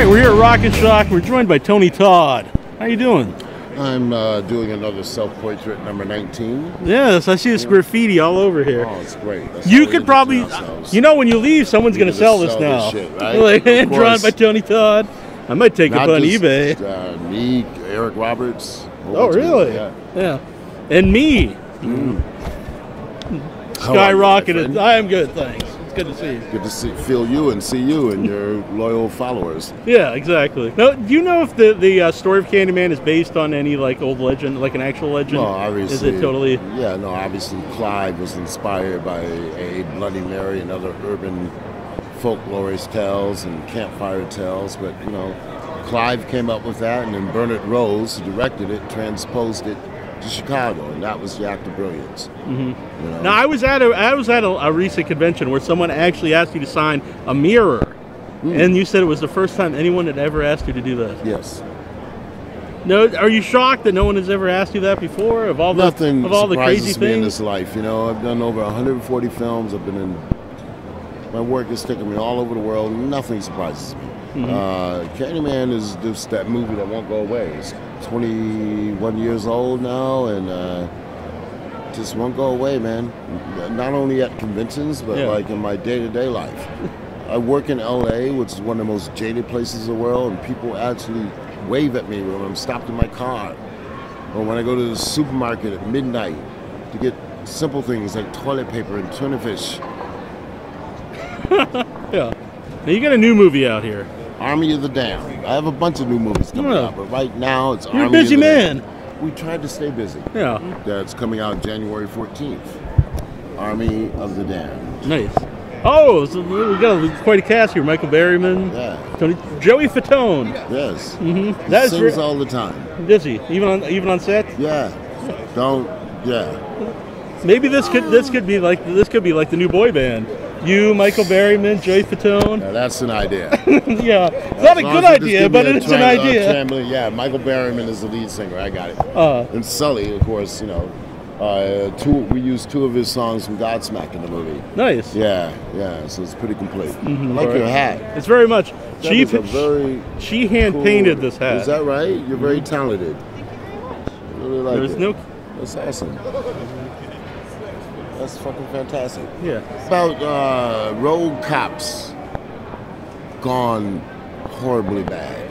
right, we're here at Rock and Shock. We're joined by Tony Todd. How you doing? I'm doing another self-portrait, number 19. Yes, I see this graffiti all over here. Oh, it's great. That's you could probably, you know, when you leave, someone's going to sell this now. This shit, right? Like, drawn by Tony Todd. I might take it up on eBay. Me, Eric Roberts. Oh, really? Yeah. And me. Skyrocketed. I am good, thanks. It's good to see you. Good to feel you and see you and your loyal followers. Yeah, exactly. Now, do you know if the story of Candyman is based on any like old legend, like an actual legend? No, obviously. Is it totally? Yeah, no, obviously Clive was inspired by a Bloody Mary and other urban folklore tales and campfire tales, but you know, Clive came up with that, and then Bernard Rose, who directed it, transposed it to Chicago, and that was the act of brilliance. Mm-hmm. You know? Now, I was at a recent convention where someone actually asked you to sign a mirror, and you said it was the first time anyone had ever asked you to do that. Yes. No, are you shocked that no one has ever asked you that before? Of all the Nothing of all the crazy surprises me things in this life. You know, I've done over 140 films. I've been in. My work has taken me all over the world. Nothing surprises me. Candyman is just that movie that won't go away. It's 21 years old now, and just won't go away, man. Not only at conventions, but like in my day-to-day life. I work in LA, which is one of the most jaded places in the world, and people actually wave at me when I'm stopped in my car, or when I go to the supermarket at midnight to get simple things like toilet paper and tuna fish. Yeah. Now you got a new movie out here. Army of the Damned. I have a bunch of new movies coming out, but right now it's You're Army a busy of the man. Damned. We tried to stay busy. Yeah. That's coming out January 14th. Army of the Damned. Nice. Oh, so we got quite a cast here. Michael Berryman. Yeah. Tony, Joey Fatone. Yes. Mm-hmm. He sings all the time. Does he? Even on set? Yeah. Yeah. Maybe this could be like the new boy band. You, Michael Berryman, Joey Fatone. Yeah, that's an idea. Yeah, it's not a good idea, but it's an idea. Yeah, Michael Berryman is the lead singer. I got it. And Sully, of course, you know. We used 2 of his songs from Godsmack in the movie. Nice. Yeah. So it's pretty complete. I like your hat. It's very much. She hand painted cool. this hat. Is that right? You're very talented. I really like it. That's awesome. That's fucking fantastic. Yeah. About road cops gone horribly bad.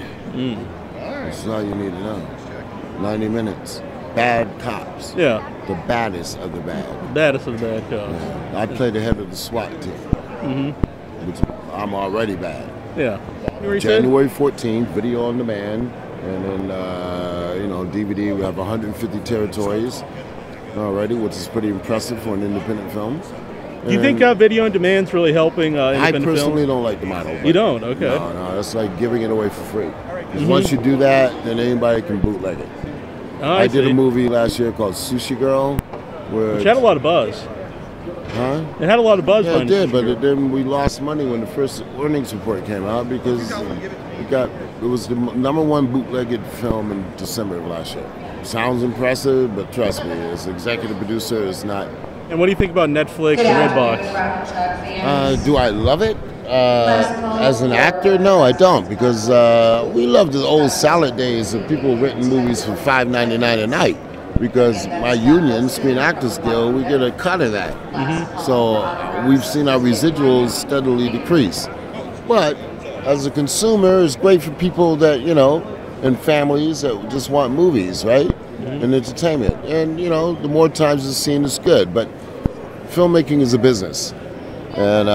That's all you need to know. 90 minutes. Bad cops. Yeah. The baddest of the bad. Baddest of the bad cops. Yeah. I play the head of the SWAT team. Which I'm already bad. Yeah. January 14th, video on demand. And then, DVD. We have 150 territories already, which is pretty impressive for an independent film. Do you think video on demand's really helping independent I personally films? don't like the model. You don't? Okay. No, that's like giving it away for free. Because once you do that, then anybody can bootleg it. Oh, I did a movie last year called Sushi Girl, which had a lot of buzz. Huh? It had a lot of buzz. Yeah, it did, but then we lost money when the first earnings report came out because it was the #1 bootlegged film in December of last year. Sounds impressive, but trust me, as executive producer, it's not. And what do you think about Netflix and Redbox? Do I love it? As an actor, no, I don't, because we love the old salad days of people renting movies for $5.99 a night. Because my union, Screen Actors Guild, we get a cut of that. So we've seen our residuals steadily decrease. But as a consumer, it's great for people that, and families that just want movies, right? And entertainment. And, the more times it's seen, it's good. But filmmaking is a business. And,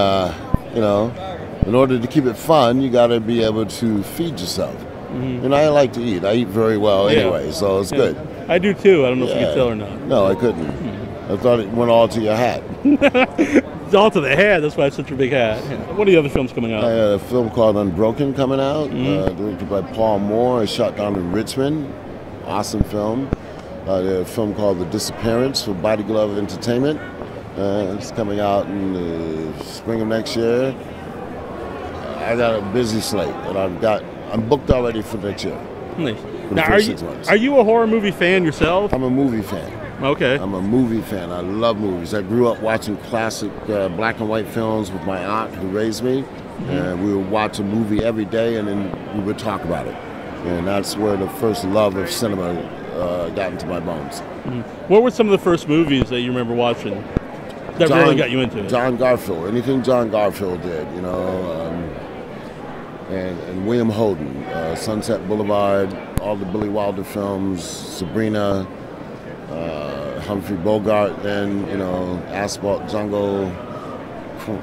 in order to keep it fun, you got to be able to feed yourself. And I like to eat. I eat very well anyway, so it's good. I do too. I don't know if you can tell or not. No, I couldn't. I thought it went all to your hat. It's all to the head. That's why it's such a big hat. Yeah. What are the other films coming out? I had a film called Unbroken coming out, directed by Paul Moore. It's shot down in Richmond. Awesome film. I did a film called The Disappearance for Body Glove Entertainment. It's coming out in the spring of next year. I got a busy slate, and I'm booked already for next year. Nice. Now, are you a horror movie fan yourself? I'm a movie fan. Okay. I'm a movie fan. I love movies. I grew up watching classic black and white films with my aunt who raised me. And we would watch a movie every day, and then we would talk about it. And that's where the first love of cinema got into my bones. What were some of the first movies that you remember watching that really got you into it? John Garfield. Anything John Garfield did, you know. And William Holden, Sunset Boulevard, all the Billy Wilder films, Sabrina, Humphrey Bogart, then, you know, Asphalt Jungle,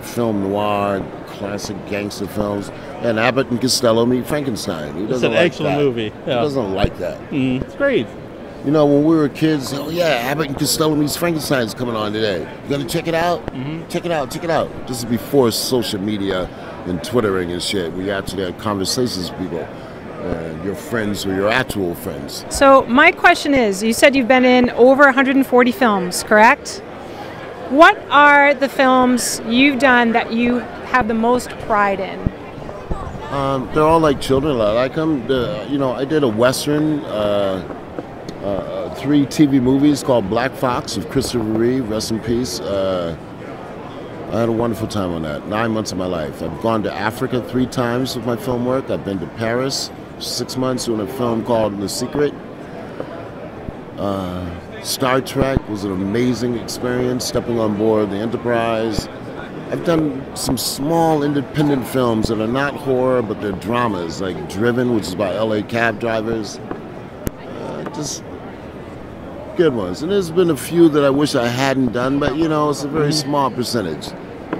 film noir, classic gangster films, and Abbott and Costello Meet Frankenstein. It's an excellent movie. Yeah. He doesn't like that. It's great. You know, when we were kids, oh yeah, Abbott and Costello Meets Frankenstein is coming on today. You gonna check it out? Check it out, check it out. This is before social media and Twittering and shit. We actually had conversations with people. Your friends were your actual friends. So my question is, you said you've been in over 140 films, correct? What are the films you've done that you have the most pride in? They're all like children. I like them. You know, I did a Western, 3 TV movies called Black Fox with Christopher Reeve, rest in peace. I had a wonderful time on that, 9 months of my life. I've gone to Africa 3 times with my film work. I've been to Paris 6 months doing a film called The Secret. Star Trek was an amazing experience, stepping on board the Enterprise. I've done some small independent films that are not horror, but they're dramas, like Driven, which is about LA cab drivers. Just good ones. And there's been a few that I wish I hadn't done, but you know, it's a very small percentage.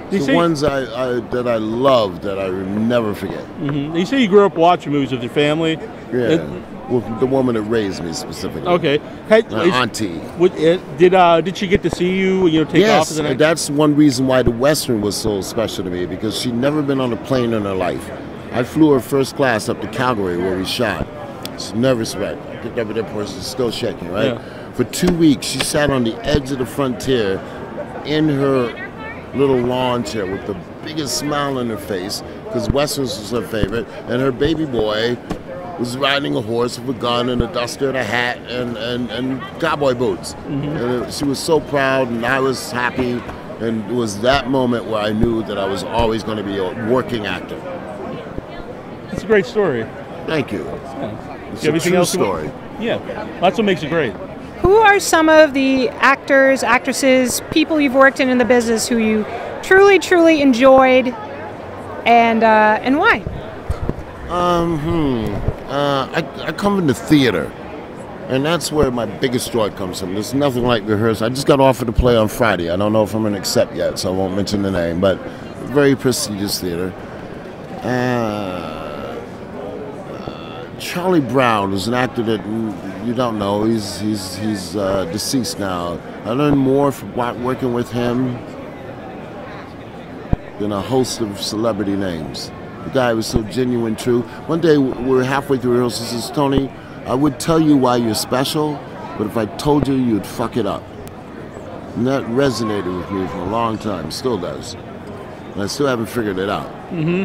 The ones that I love that I will never forget. You say you grew up watching movies with your family? Yeah, with the woman that raised me specifically. Okay. My auntie. Did she get to see you, take off as an actor? Yes, that's one reason why the Western was so special to me, because she'd never been on a plane in her life. I flew her first class up to Calgary where we shot. She's nervous wreck. I picked up at the airport, she's still shaking, right? Yeah. For 2 weeks, she sat on the edge of the frontier in her little lawn chair with the biggest smile on her face, because Westerns was her favorite, and her baby boy was riding a horse with a gun and a duster and a hat and cowboy boots. And she was so proud, and I was happy, and it was that moment where I knew that I was always going to be a working actor. It's a great story. Thank you. Yeah. It's a true story. Yeah, that's what makes it great. Who are some of the actors, actresses, people you've worked in the business who you truly, truly enjoyed, and why? I come from the theater, and that's where my biggest joy comes from. There's nothing like rehearsal. I just got offered to play on Friday. I don't know if I'm going to accept yet, so I won't mention the name, but very prestigious theater. Charlie Brown was an actor that you don't know. He's deceased now. I learned more from working with him than a host of celebrity names. The guy was so genuine, true. One day we were halfway through rehearsal. He says, "Tony, I would tell you why you're special, but if I told you, you'd fuck it up." And that resonated with me for a long time. Still does. And I still haven't figured it out.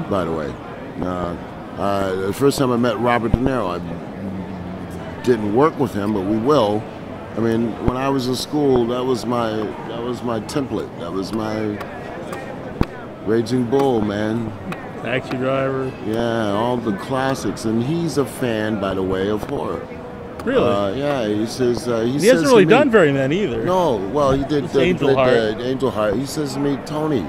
By the way. The first time I met Robert De Niro, I didn't work with him, but we will. I mean, when I was in school, that was my template. That was my Raging Bull, man. Taxi Driver. Yeah, all the classics. And he's a fan, by the way, of horror. Really? Yeah, he says... he hasn't really done very many either. No, well, he did Angel Heart. Angel Heart. He says to me, "Tony,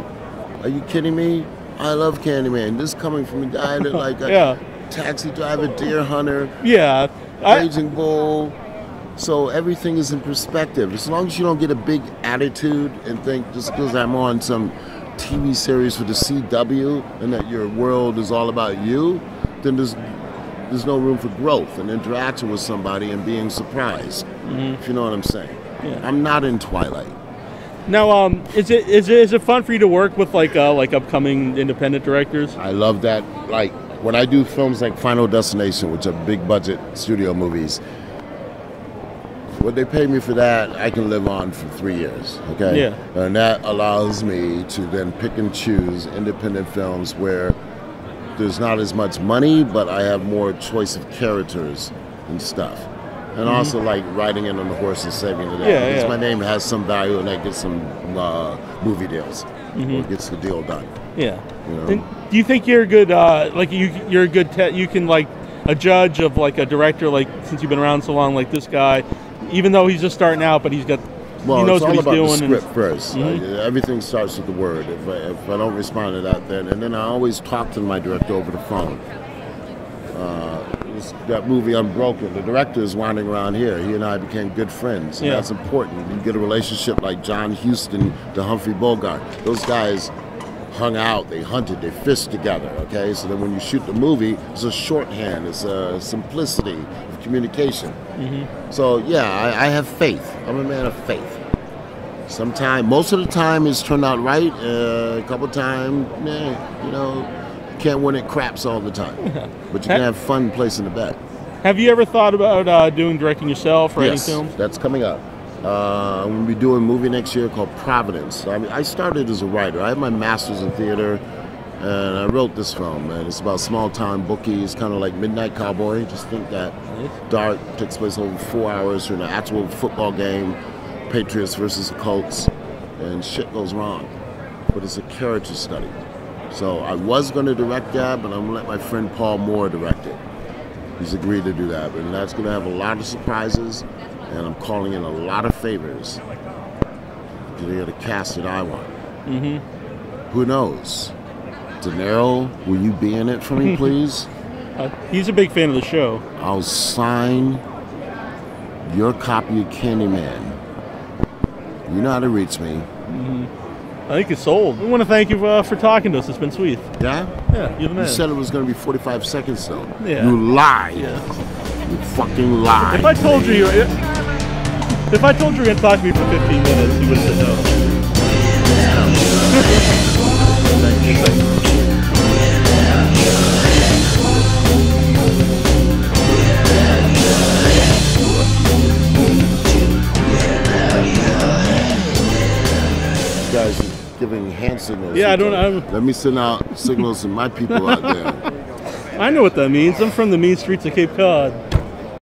are you kidding me? I love Candyman. This coming from a guy that like a taxi driver, deer hunter, Raging Bull." So everything is in perspective. As long as you don't get a big attitude and think just because I'm on some TV series for the CW and that your world is all about you, then there's no room for growth and interaction with somebody and being surprised. If you know what I'm saying. Yeah. I'm not in Twilight. Now, is it fun for you to work with like upcoming independent directors? I love that. Like when I do films like Final Destination, which are big budget studio movies, what they pay me for that, I can live on for 3 years. Okay. Yeah. And that allows me to then pick and choose independent films where there's not as much money, but I have more choice of characters and stuff. And also like riding in on the horse and saving the day. Yeah, because yeah. my name has some value and I get some movie deals. Or gets the deal done. Yeah. You know? And do you think you're a good, you're a good, you can like a judge of like a director, like since you've been around so long, like this guy, even though he's just starting out, but he's got, well, he knows it's all what he's about doing. The script first. Everything starts with the word. If I don't respond to that, then I always talk to my director over the phone. That movie Unbroken, the director is wandering around here. He and I became good friends, and that's important. You get a relationship like John Huston to Humphrey Bogart. Those guys hung out, they hunted, they fished together, okay? So then when you shoot the movie, it's a shorthand, it's a simplicity of communication. So yeah, I have faith. I'm a man of faith. Sometimes, most of the time it's turned out right. A couple times, you know, can't win at craps all the time. But you can have fun placing the bet. Have you ever thought about directing yourself or any films? Yes, that's coming up. I'm going to be doing a movie next year called Providence. I mean, I started as a writer. I have my master's in theater, and I wrote this film. And it's about small-town bookies, kind of like Midnight Cowboy. Just think that dark, takes place over 4 hours during an actual football game, Patriots versus the Colts, and shit goes wrong. But it's a character study. So I was going to direct that, but I'm going to let my friend Paul Moore direct it. He's agreed to do that, and that's going to have a lot of surprises, and I'm calling in a lot of favors to get a cast that I want. Who knows? De Niro, will you be in it for me, please? He's a big fan of the show. I'll sign your copy of Candyman. You know how to reach me. I think it's sold. We want to thank you for talking to us. It's been sweet. Yeah? Yeah, you're the man. You said it was going to be 45 seconds, though. Yeah. You lied. Yeah. You fucking lied. If I told you were going to talk to me for 15 minutes, you would have said no. Thank you. Guys are giving hand signals. Yeah, Let me send out signals to my people out there. I know what that means. I'm from the mean streets of Cape Cod.